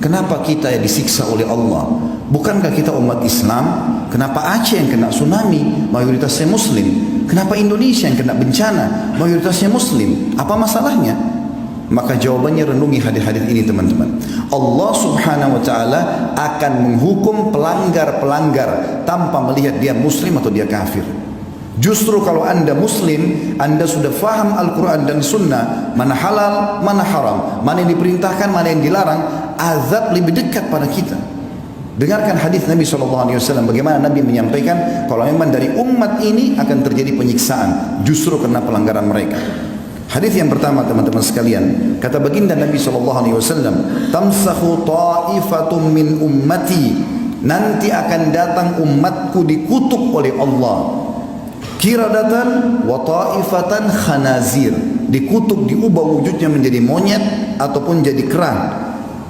kenapa kita yang disiksa oleh Allah? Bukankah kita umat Islam? Kenapa Aceh yang kena tsunami? Mayoritasnya Muslim. Kenapa Indonesia yang kena bencana? Mayoritasnya Muslim. Apa masalahnya? Maka jawabannya renungi hadis-hadis ini teman-teman. Allah subhanahu wa ta'ala akan menghukum pelanggar-pelanggar tanpa melihat dia Muslim atau dia kafir. Justru kalau anda Muslim, anda sudah faham Al-Quran dan Sunnah, mana halal, mana haram, mana yang diperintahkan, mana yang dilarang, azab lebih dekat pada kita. Dengarkan hadis Nabi SAW, bagaimana Nabi menyampaikan kalau memang dari umat ini akan terjadi penyiksaan justru karena pelanggaran mereka. Hadis yang pertama teman-teman sekalian, kata baginda Nabi SAW, tamsahu ta'ifatum min ummati, nanti akan datang umatku dikutuk oleh Allah, kiradatan wa ta'ifatan khanazir, dikutuk, diubah wujudnya menjadi monyet ataupun jadi kerang.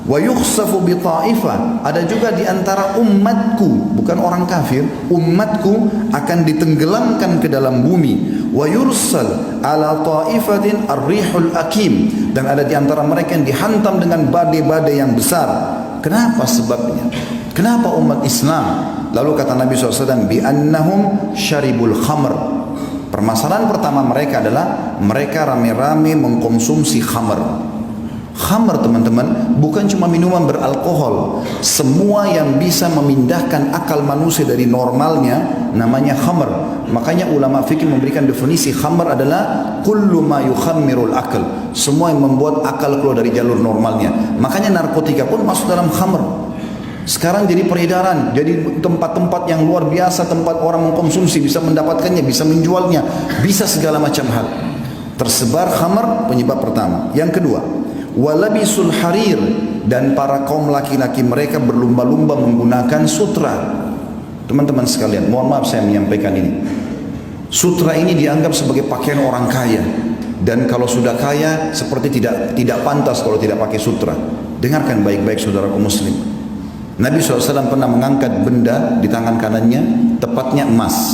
Wa yukhsafu bi ta'ifah, ada juga di antara umatku, bukan orang kafir, umatku akan ditenggelamkan ke dalam bumi. Wa yursal ala ta'ifatin ar-rihul akim, dan ada di antara mereka yang dihantam dengan badai-badai yang besar. Kenapa sebabnya? Kenapa umat Islam? Lalu kata Nabi SAW, bi annahum syaribul khamr. Permasalahan pertama mereka adalah mereka rame-rame mengkonsumsi khamr. Khamr teman-teman bukan cuma minuman beralkohol. Semua yang bisa memindahkan akal manusia dari normalnya namanya khamr. Makanya ulama fikih memberikan definisi khamr adalah kullu ma yukhammirul akal, semua yang membuat akal keluar dari jalur normalnya. Makanya narkotika pun masuk dalam khamr. Sekarang jadi peredaran, jadi tempat-tempat yang luar biasa, tempat orang mengkonsumsi, bisa mendapatkannya, bisa menjualnya, bisa segala macam hal. Tersebar khamr, penyebab pertama. Yang kedua, walabisul harir, dan para kaum laki-laki mereka berlumba-lumba menggunakan sutra. Teman-teman sekalian, mohon maaf saya menyampaikan ini. Sutra ini dianggap sebagai pakaian orang kaya, dan kalau sudah kaya seperti tidak pantas kalau tidak pakai sutra. Dengarkan baik-baik saudaraku muslim. Nabi SAW pernah mengangkat benda di tangan kanannya, tepatnya emas.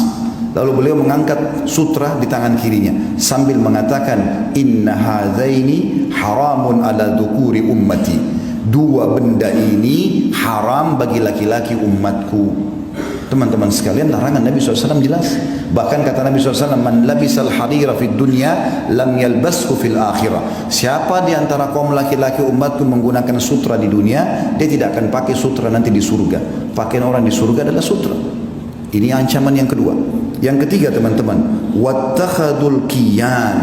Lalu beliau mengangkat sutra di tangan kirinya sambil mengatakan, inna hadzaini haramun ala dzukuri ummati. Dua benda ini haram bagi laki-laki umatku. Teman-teman sekalian, larangan Nabi SAW jelas. Bahkan kata Nabi SAW, man labisal harira fid dunya lam yalbashu fil akhirah. Siapa di antara kaum laki-laki umatku menggunakan sutra di dunia, dia tidak akan pakai sutra nanti di surga. Pakaian orang di surga adalah sutra. Ini ancaman yang kedua. Yang ketiga teman-teman, wattakhadul kiyan,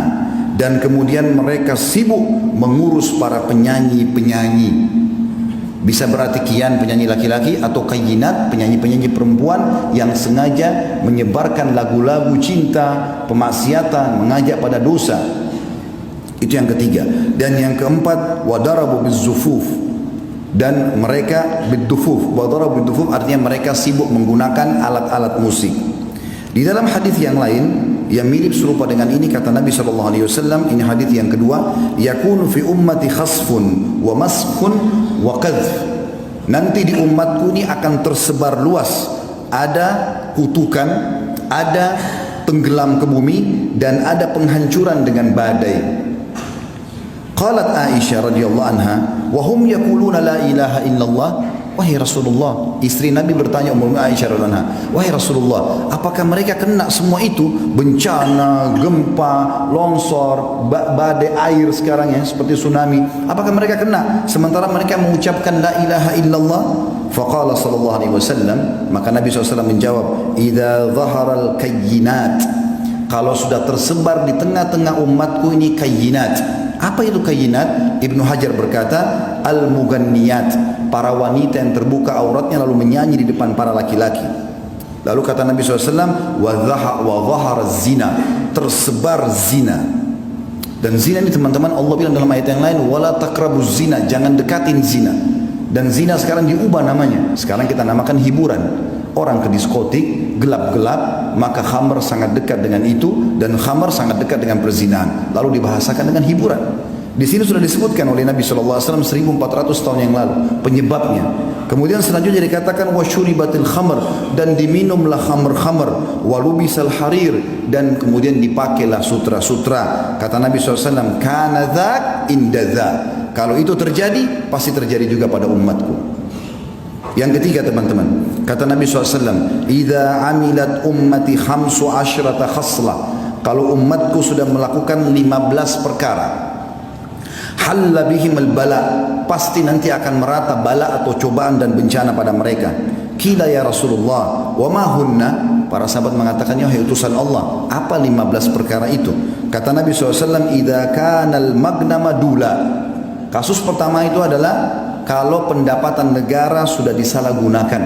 dan kemudian mereka sibuk mengurus para penyanyi-penyanyi. Bisa berarti kian penyanyi laki-laki atau kayinat penyanyi-penyanyi perempuan yang sengaja menyebarkan lagu-lagu cinta, pemaksiatan, mengajak pada dosa. Itu yang ketiga. Dan yang keempat, wadarabu bizzufuf, dan mereka bidufuf. Wadarabu bidufuf artinya mereka sibuk menggunakan alat-alat musik. Di dalam hadis yang lain yang mirip serupa dengan ini kata Nabi SAW, ini hadis yang kedua, yakunu fi ummati khasfun wa maskhun wa qadhf. Nanti di umatku ini akan tersebar luas, ada kutukan, ada tenggelam ke bumi, dan ada penghancuran dengan badai. Qalat Aisyah radhiyallahu anha, wa hum yaquluna la ilaha illallah. Wahai Rasulullah, istri Nabi bertanya Ummu Aisyah radhiyallahu anha, wahai Rasulullah, apakah mereka kena semua itu? Bencana, gempa, longsor, badai air sekarang ya, seperti tsunami. Apakah mereka kena sementara mereka mengucapkan la ilaha illallah? Faqala sallallahu alaihi wasallam, maka Nabi SAW menjawab, idza dhaharal kayyinat, kalau sudah tersebar di tengah-tengah umatku ini kayyinat. Apa itu kayyinat? Ibnu Hajar berkata, al-muganniyat, para wanita yang terbuka auratnya lalu menyanyi di depan para laki-laki. Lalu kata Nabi SAW, wa dhahara zina, tersebar zina. Dan zina ini teman-teman Allah bilang dalam ayat yang lain, wala taqrabuz zina, jangan dekatin zina. Dan zina sekarang diubah namanya, sekarang kita namakan hiburan. Orang ke diskotik gelap-gelap, maka khamr sangat dekat dengan itu, dan khamr sangat dekat dengan perzinahan, lalu dibahasakan dengan hiburan. Di sini sudah disebutkan oleh Nabi SAW 1400 tahun yang lalu penyebabnya. Kemudian selanjutnya dikatakan wasyuribatil khamr, dan diminumlah khamr-khamr, walubisal harir, dan kemudian dipakailah sutra-sutra. Kata Nabi SAW, kana dzak inda dzak, Kalau itu terjadi, pasti terjadi juga pada umatku. Yang ketiga teman-teman, kata Nabi SAW, "Idza amilat ummati khamsu asyrata khaslah." Kalau umatku sudah melakukan 15 perkara, halla bihim al-bala, pasti nanti akan merata bala atau cobaan dan bencana pada mereka. Qila ya Rasulullah, wa ma hunna? Para sahabat mengatakan, ya utusan Allah, apa 15 perkara itu? Kata Nabi SAW, "Idza kana al-magnama dula." Kasus pertama itu adalah kalau pendapatan negara sudah disalahgunakan.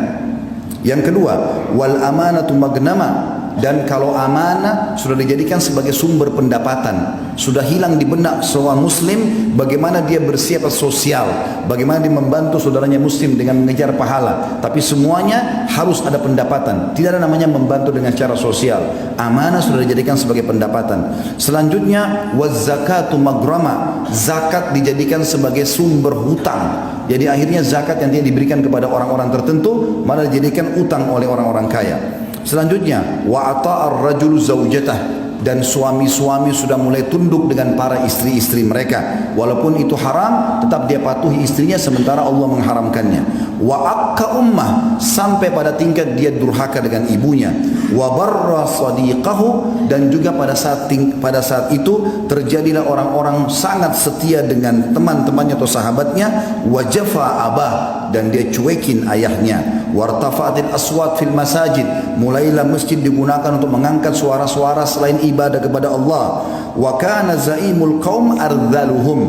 Yang kedua, wal amanatu magnama, dan kalau amanah sudah dijadikan sebagai sumber pendapatan, sudah hilang di benak seorang muslim bagaimana dia bersiap sosial, bagaimana dia membantu saudaranya muslim dengan mengejar pahala, tapi semuanya harus ada pendapatan. Tidak ada namanya membantu dengan cara sosial. Amanah sudah dijadikan sebagai pendapatan. Selanjutnya waz zakatu magrama, zakat dijadikan sebagai sumber hutang. Jadi akhirnya zakat yang dia diberikan kepada orang-orang tertentu malah dijadikan utang oleh orang-orang kaya. Selanjutnya wa ata'ar rajulu zaujatah, dan suami-suami sudah mulai tunduk dengan para istri-istri mereka, walaupun itu haram tetap dia patuhi istrinya sementara Allah mengharamkannya. Wa akka ummah, sampai pada tingkat dia durhaka dengan ibunya. Wa barra sadiqahu, dan juga pada saat itu terjadilah orang-orang sangat setia dengan teman-temannya atau sahabatnya. Wa jafa abah, dan dia cuekin ayahnya. Wartafa'atil aswat fil masajid, mulailah masjid digunakan untuk mengangkat suara-suara selain ibadah kepada Allah. Wa kana zaimul qaum ardhaluhum,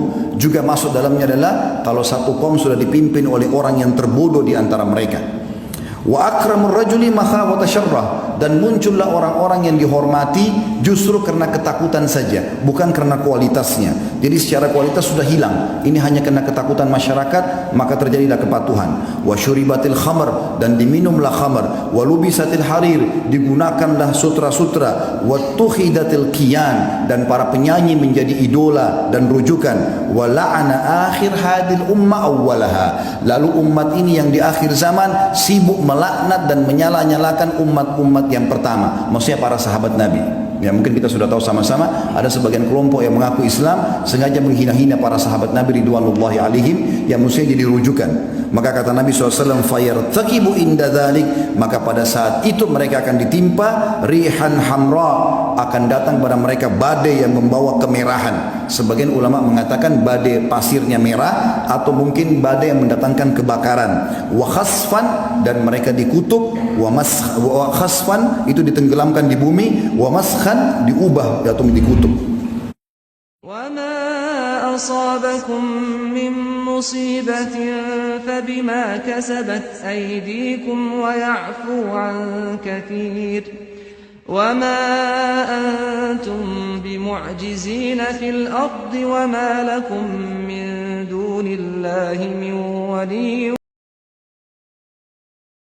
juga masuk dalamnya adalah kalau satu kaum sudah dipimpin oleh orang yang terbodoh di antara mereka. Wa akramur rajuli makhafata syarrah, dan muncullah orang-orang yang dihormati justru karena ketakutan saja, bukan karena kualitasnya. Jadi secara kualitas sudah hilang, ini hanya karena ketakutan masyarakat, maka terjadilah kepatuhan. Wa syuribatil khamr, dan diminumlah khamr. Wa lubisatil harir, digunakanlah sutra-sutra. Wa tukhidatil qiyan, dan para penyanyi menjadi idola dan rujukan. Wa la'ana akhir hadil umma awwalaha, lalu umat ini yang di akhir zaman sibuk melaknat dan menyala-nyalakan umat-umat yang pertama, maksudnya para sahabat Nabi. Ya, mungkin kita sudah tahu sama-sama ada sebagian kelompok yang mengaku Islam sengaja menghina-hina para sahabat Nabi ridwanullahi alaihim yang mestinya jadi rujukan. Maka kata Nabi SAW, fayartaqibu inda dhalik, maka pada saat itu mereka akan ditimpa rihan hamra, akan datang pada mereka badai yang membawa kemerahan. Sebagian ulama mengatakan badai pasirnya merah, atau mungkin badai yang mendatangkan kebakaran. Wa khasfan, dan mereka dikutuk. Wa khasfan itu ditenggelamkan di bumi. Wa maskhan diubah atau dikutuk. Wa ma asabakum min musibatin fabima kasabat aydikum wa ya'fu an kathir. Wa ma antum bimu'jizina fil ardi wa ma lakum min dunillahi min waliyyin